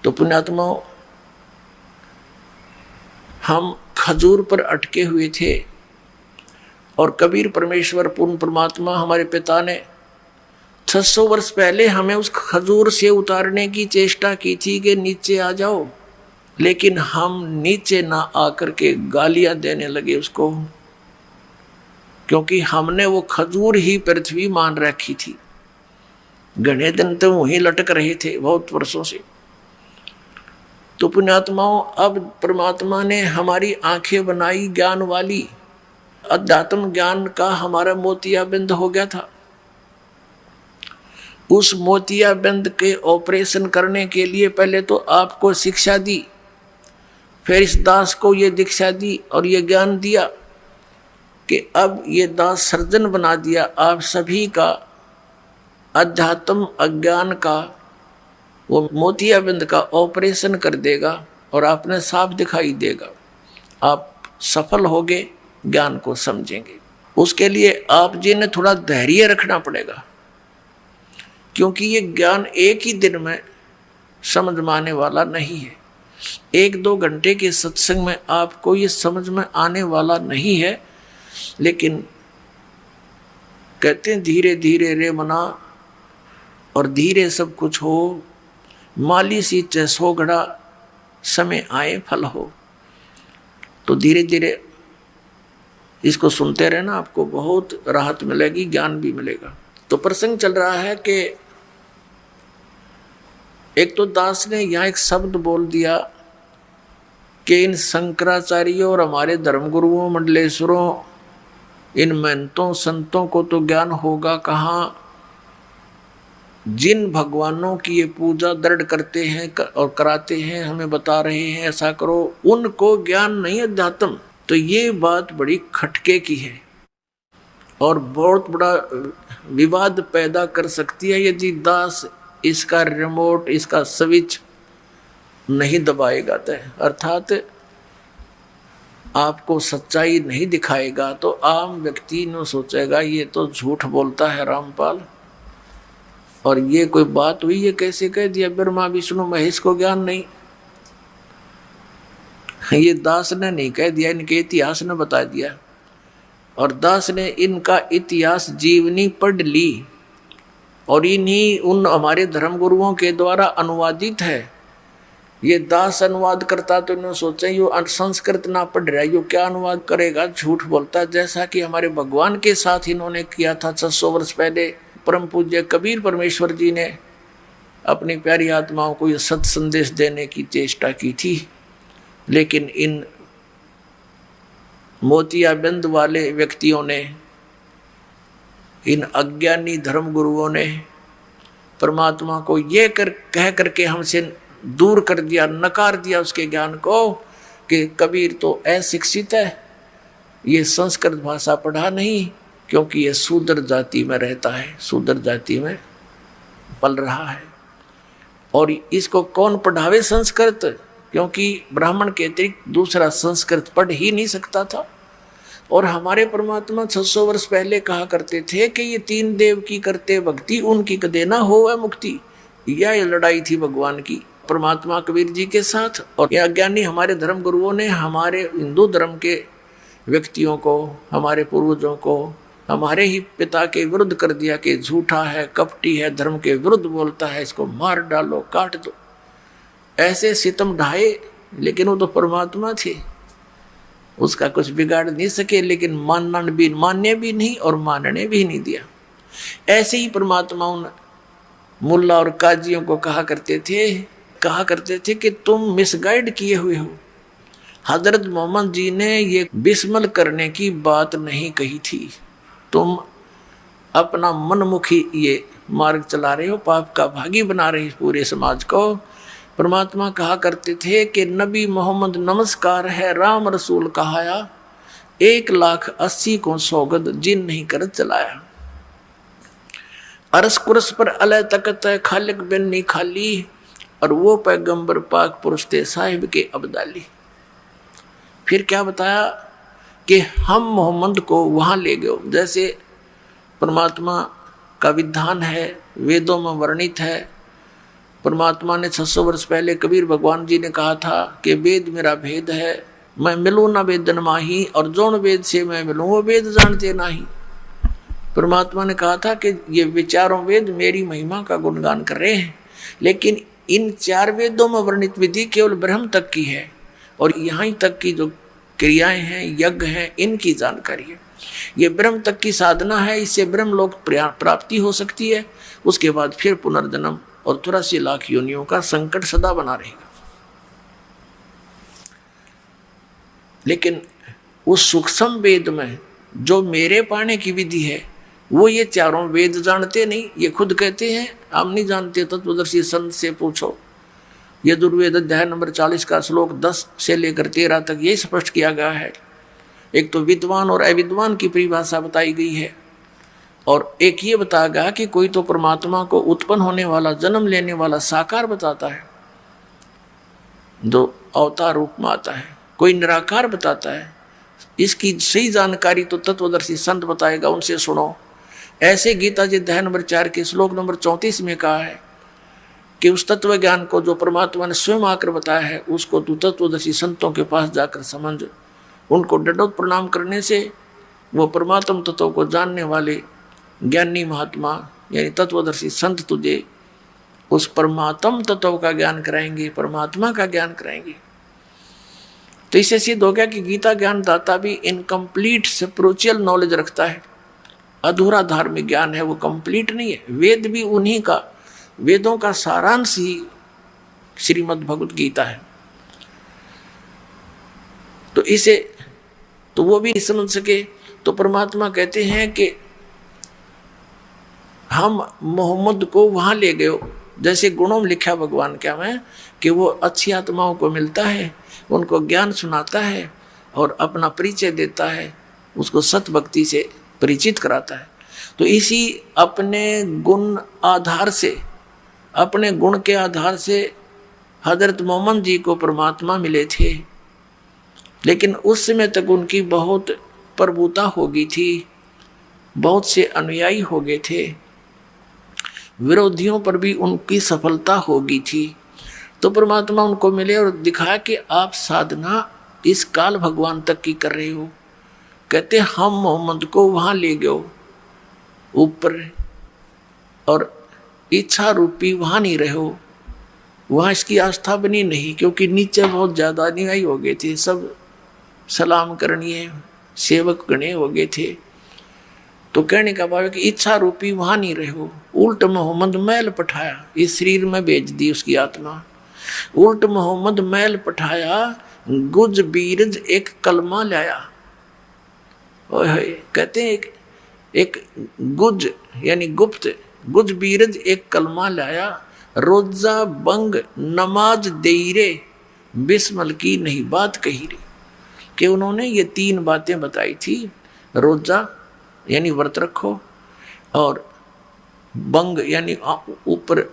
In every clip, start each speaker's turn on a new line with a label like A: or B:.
A: तो पुण्यात्माओं, हम खजूर पर अटके हुए थे और कबीर परमेश्वर पूर्ण परमात्मा हमारे पिता ने 600 वर्ष पहले हमें उस खजूर से उतारने की चेष्टा की थी कि नीचे आ जाओ, लेकिन हम नीचे ना आकर के गालियां देने लगे उसको, क्योंकि हमने वो खजूर ही पृथ्वी मान रखी थी। घने दिन तो वहीं लटक रहे थे बहुत वर्षों से। तो पुण्यात्माओं, अब परमात्मा ने हमारी आंखें बनाई ज्ञान वाली, अध्यात्म ज्ञान का हमारा मोतियाबिंद हो गया था। उस मोतियाबिंद के ऑपरेशन करने के लिए पहले तो आपको शिक्षा दी, फिर इस दास को ये दीक्षा दी और ये ज्ञान दिया कि अब ये दास सर्जन बना दिया आप सभी का अध्यात्म अज्ञान का, वो मोतियाबिंद का ऑपरेशन कर देगा और आपने साफ दिखाई देगा। आप सफल होगे, ज्ञान को समझेंगे। उसके लिए आप जी ने थोड़ा धैर्य रखना पड़ेगा, क्योंकि ये ज्ञान एक ही दिन में समझ में आने वाला नहीं है। 1-2 घंटे के सत्संग में आपको ये समझ में आने वाला नहीं है। लेकिन कहते हैं धीरे धीरे रे मना, और धीरे सब कुछ हो, माली सी चैसो घड़ा, समय आए फल हो। तो धीरे धीरे इसको सुनते रहना, आपको बहुत राहत मिलेगी, ज्ञान भी मिलेगा। तो प्रसंग चल रहा है कि एक तो दास ने यहाँ एक शब्द बोल दिया कि इन शंकराचार्यों और हमारे धर्मगुरुओं मंडलेश्वरों, इन महंतों संतों को तो ज्ञान होगा कहाँ। जिन भगवानों की ये पूजा दृढ़ करते हैं और कराते हैं, हमें बता रहे हैं ऐसा करो, उनको ज्ञान नहीं अध्यात्म। तो ये बात बड़ी खटके की है और बहुत बड़ा विवाद पैदा कर सकती है यदि दास इसका रिमोट, इसका स्विच नहीं दबाएगा। अर्थात आपको सच्चाई नहीं दिखाएगा तो आम व्यक्ति ने सोचेगा ये तो झूठ बोलता है रामपाल, और ये कोई बात हुई, ये कैसे कह दिया ब्रह्मा विष्णु महेश को ज्ञान नहीं। ये दास ने नहीं कह दिया, इनके इतिहास ने बता दिया, और दास ने इनका इतिहास जीवनी पढ़ ली और इन्हीं उन हमारे धर्मगुरुओं के द्वारा अनुवादित है। ये दास अनुवाद करता तो इन्होंने सोचा यो संस्कृत ना पढ़ रहा है, यो क्या अनुवाद करेगा, झूठ बोलता। जैसा कि हमारे भगवान के साथ इन्होंने किया था 600 वर्ष पहले। परम पूज्य कबीर परमेश्वर जी ने अपनी प्यारी आत्माओं को ये सत संदेश देने की चेष्टा की थी, लेकिन इन मोतियाबिंद वाले व्यक्तियों ने, इन अज्ञानी धर्मगुरुओं ने परमात्मा को ये कह करके हमसे दूर कर दिया, नकार दिया उसके ज्ञान को कि कबीर तो अशिक्षित है, ये संस्कृत भाषा पढ़ा नहीं, क्योंकि ये शूद्र जाति में रहता है, शूद्र जाति में पल रहा है। और इसको कौन पढ़ावे संस्कृत, क्योंकि ब्राह्मण के अतिरिक्त दूसरा संस्कृत पढ़ ही नहीं सकता था। और हमारे परमात्मा 600 वर्ष पहले कहा करते थे कि ये 3 देव की करते भक्ति, उनकी कदे ना हो मुक्ति। यह लड़ाई थी भगवान की परमात्मा कबीर जी के साथ। और यह अज्ञानी हमारे धर्म गुरुओं ने हमारे हिंदू धर्म के व्यक्तियों को, हमारे पूर्वजों को हमारे ही पिता के विरुद्ध कर दिया कि झूठा है, कपटी है, धर्म के विरुद्ध बोलता है, इसको मार डालो, काट दो। ऐसे सितम ढाए, लेकिन वो तो परमात्मा थे, उसका कुछ बिगाड़ नहीं सके, लेकिन मानने भी नहीं और मानने भी नहीं दिया। ऐसे ही परमात्मा उन मुल्ला और काजियों को कहा करते थे कि तुम मिसगाइड किए हुए हो। हजरत मोहम्मद जी ने ये बिस्मल करने की बात नहीं कही थी, तुम अपना मनमुखी ये मार्ग चला रहे हो, पाप का भागी बना रहे हो पूरे समाज को। परमात्मा कहा करते थे कि नबी मोहम्मद नमस्कार है, राम रसूल कहाया, 1,80,000 को सौगंध जिन नहीं कर चलाया। अरस कुरस पर अलह तकत है, खालिक बिन नहीं खाली, और वो पैगंबर पाक पुरुष थे साहिब के अब्दाली। फिर क्या बताया कि हम मोहम्मद को वहाँ ले गए, जैसे परमात्मा का विधान है, वेदों में वर्णित है परमात्मा ने 600 वर्ष पहले कबीर भगवान जी ने कहा था कि वेद मेरा भेद है, मैं मिलूं ना वेदन माही, और जोन वेद से मैं मिलूं वो वेद जानते नहीं। परमात्मा ने कहा था कि ये विचारों वेद मेरी महिमा का गुणगान कर रहे हैं, लेकिन इन 4 वेदों में वर्णित विधि केवल ब्रह्म तक की है, और यहाँ तक की जो क्रियाएं हैं, यज्ञ हैं, इनकी जानकारी है। ये ब्रह्म तक की साधना है, इससे ब्रह्म लोक प्राप्ति हो सकती है। उसके बाद फिर पुनर्जन्म और 83 लाख योनियों का संकट सदा बना रहेगा। लेकिन उस सूक्ष्म वेद में जो मेरे पाने की विधि है, वो ये 4 वेद जानते नहीं। ये खुद कहते हैं हम नहीं जानते, तत्वदर्शी संत से पूछो। यजुर्वेद अध्याय नंबर 40 का श्लोक 10 से लेकर 13 तक ये स्पष्ट किया गया है। एक तो विद्वान और अविद्वान की परिभाषा बताई गई है, और एक ये बताया गया कि कोई तो परमात्मा को उत्पन्न होने वाला, जन्म लेने वाला साकार बताता है जो अवतार रूप में आता है, कोई निराकार बताता है। इसकी सही जानकारी तो तत्वदर्शी संत बताएगा, उनसे सुनो। ऐसे गीता जी अध्याय नंबर 4 के श्लोक नंबर 34 में कहा है कि उस तत्व ज्ञान को जो परमात्मा ने स्वयं आकर बताया है, उसको तू तत्वदर्शी संतों के पास जाकर समझ। उनको दंडोत प्रणाम करने से वो परमात्म तत्व को जानने वाले ज्ञानी महात्मा यानी तत्वदर्शी संत तुझे उस परमात्म तत्व का ज्ञान कराएंगे, परमात्मा का ज्ञान कराएंगे। तो इससे सिद्ध हो गया कि गीता ज्ञान दाता भी इनकम्प्लीट स्पिरिचुअल नॉलेज रखता है, अधूरा धार्मिक ज्ञान है, वो कंप्लीट नहीं है। वेद भी उन्हीं का, वेदों का सारांश ही श्रीमद् भगवत गीता है। तो इसे तो वो भी समझ सके। तो परमात्मा कहते हैं कि हम मोहम्मद को वहां ले गए, जैसे गुणों में लिखा भगवान क्या में कि वो अच्छी आत्माओं को मिलता है, उनको ज्ञान सुनाता है और अपना परिचय देता है, उसको सत भक्ति से परिचित कराता है। तो इसी अपने गुण आधार से, अपने गुण के आधार से हजरत मोहम्मद जी को परमात्मा मिले थे, लेकिन उस समय तक उनकी बहुत प्रभुता हो गई थी, बहुत से अनुयायी हो गए थे, विरोधियों पर भी उनकी सफलता हो गई थी। तो परमात्मा उनको मिले और दिखाया कि आप साधना इस काल भगवान तक की कर रहे हो। कहते हम मोहम्मद को वहां ले गए ऊपर, और इच्छा रूपी वहां नहीं रहे हो, वहां इसकी आस्था बनी नहीं, क्योंकि नीचे बहुत ज्यादा अनुयायी हो गए थे, सब सलाम करनीय सेवक गणे हो गए थे। तो कहने का भाव है कि इच्छा रूपी वहां नहीं रहे हो, उल्ट मोहम्मद मैल पठाया, इस शरीर में भेज दी उसकी आत्मा। उल्ट मोहम्मद मैल पठाया, गुज बीरज एक कलमा लाया। कहते हैं एक गुज यानी गुप्त, गुज बीरज एक कलमा लाया, रोजा बंग नमाज देरे, बिस्मल की नहीं बात कही रे। कि उन्होंने ये 3 बातें बताई थी, रोजा यानी व्रत रखो, और बंग यानी ऊपर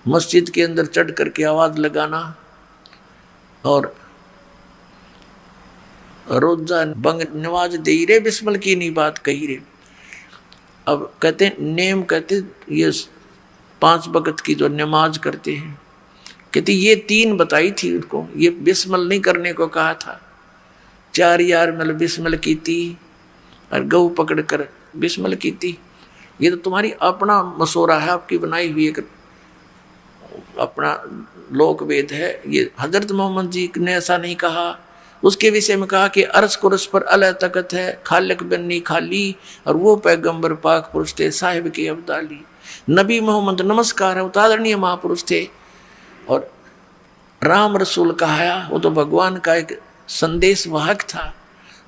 A: मस्जिद के अंदर चढ़ करके आवाज लगाना, और रोजा बंग नमाज दे रे, बिस्मल की नहीं बात कही रे। अब कहते नेम, कहते ये 5 वक्त की जो नमाज करते हैं, कहते ये 3 बताई थी उनको, ये बिस्मल नहीं करने को कहा था। 4 यार मतलब बिस्मल की थी, और गऊ पकड़ कर बिस्मल की थी। ये तो तुम्हारी अपना मशोरा है, आपकी बनाई हुई एक अपना लोक वेद है। ये हजरत मोहम्मद जी ने ऐसा नहीं कहा। उसके विषय में कहा कि अर्श कुरस पर अल्लाह तकत है, खालिक बन्नी खाली, और वो पैगंबर पाक पुरुष थे, साहिब के अब्दाली। नबी मोहम्मद नमस्कार है, उतारणीय महापुरुष थे। और राम रसूल कहा, वो तो भगवान का एक संदेश वाहक था,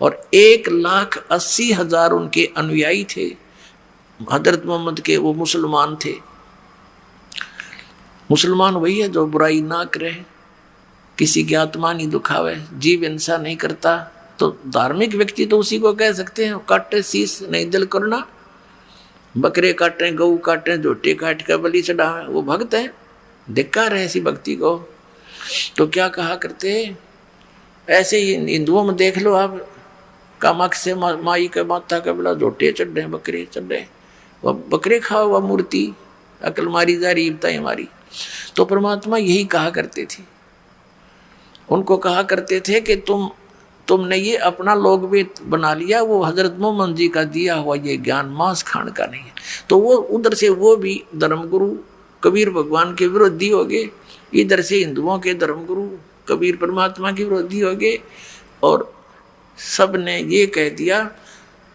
A: और 1,80,000 उनके अनुयायी थे हजरत मोहम्मद के। वो मुसलमान थे। मुसलमान वही है जो बुराई ना करे, किसी की आत्मा नहीं दुखावे, जीव हिंसा नहीं करता। तो धार्मिक व्यक्ति तो उसी को कह सकते हैं। काटे शीश नहीं दिल करना, बकरे काटे, गऊ काटे, झोटे काट कर बलि चढ़ावे, वो भक्त है। धिक्कार है ऐसी भक्ति को। तो क्या कहा करते, ऐसे ही हिंदुओं में देख लो आप, कामाख्य से माई का माता का बड़ा झोटे चढ़ रहे, बकरे चढ़ रहे, वह बकरे खाओ, वह मूर्ति अकल मारी जा रही बताई हमारी। तो परमात्मा यही कहा करते थे, उनको कहा करते थे कि तुमने ये अपना लोग भी बना लिया, वो हजरत मोहम्मद जी का दिया हुआ ये ज्ञान मांस खान का नहीं है। तो वो उधर से वो भी धर्मगुरु कबीर भगवान के विरोधी हो गए, इधर से हिंदुओं के धर्मगुरु कबीर परमात्मा के विरोधी हो गए, और सब ने ये कह दिया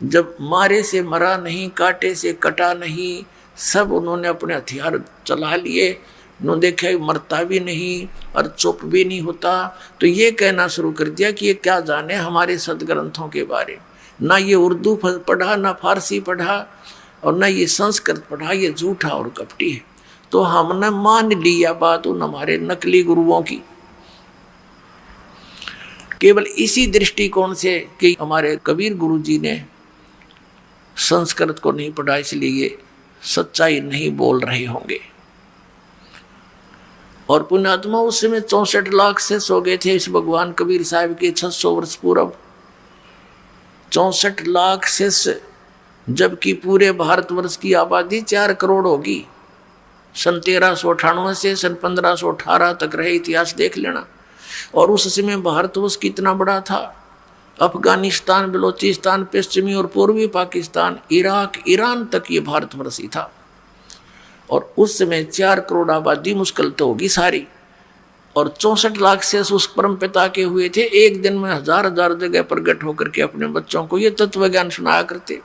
A: जब मारे से मरा नहीं, काटे से कटा नहीं, सब उन्होंने अपने हथियार चला लिए, उन्होंने देखा मरता भी नहीं और चुप भी नहीं होता, तो ये कहना शुरू कर दिया कि ये क्या जाने हमारे सदग्रंथों के बारे में, ना ये उर्दू पढ़ा, ना फारसी पढ़ा, और ना ये संस्कृत पढ़ा, ये झूठा और कपटी है। तो हमने मान लिया बात उन हमारे नकली गुरुओं की, केवल इसी दृष्टिकोण से कि हमारे कबीर गुरु जी ने संस्कृत को नहीं पढ़ा, इसलिए ये सच्चाई नहीं बोल रहे होंगे। और पुण्यात्मा उस समय 64 लाख से सो गए थे इस भगवान कबीर साहब के 600 वर्ष पूर्व। 64 लाख से, जबकि पूरे भारतवर्ष की आबादी 4 करोड़ होगी। सन 1398 से सन 1518 तक रहे, इतिहास देख लेना। और उस समय भारतवर्ष कितना बड़ा था, अफगानिस्तान, बलोचिस्तान, पश्चिमी और पूर्वी पाकिस्तान, इराक, ईरान तक ये भारतवर्ष ही था। और उस समय 4 करोड़ आबादी मुश्किल तो होगी सारी, और 64 लाख से उस परम पिता के हुए थे। एक दिन में 1000 जगह प्रकट होकर के अपने बच्चों को ये तत्व ज्ञान सुनाया करते।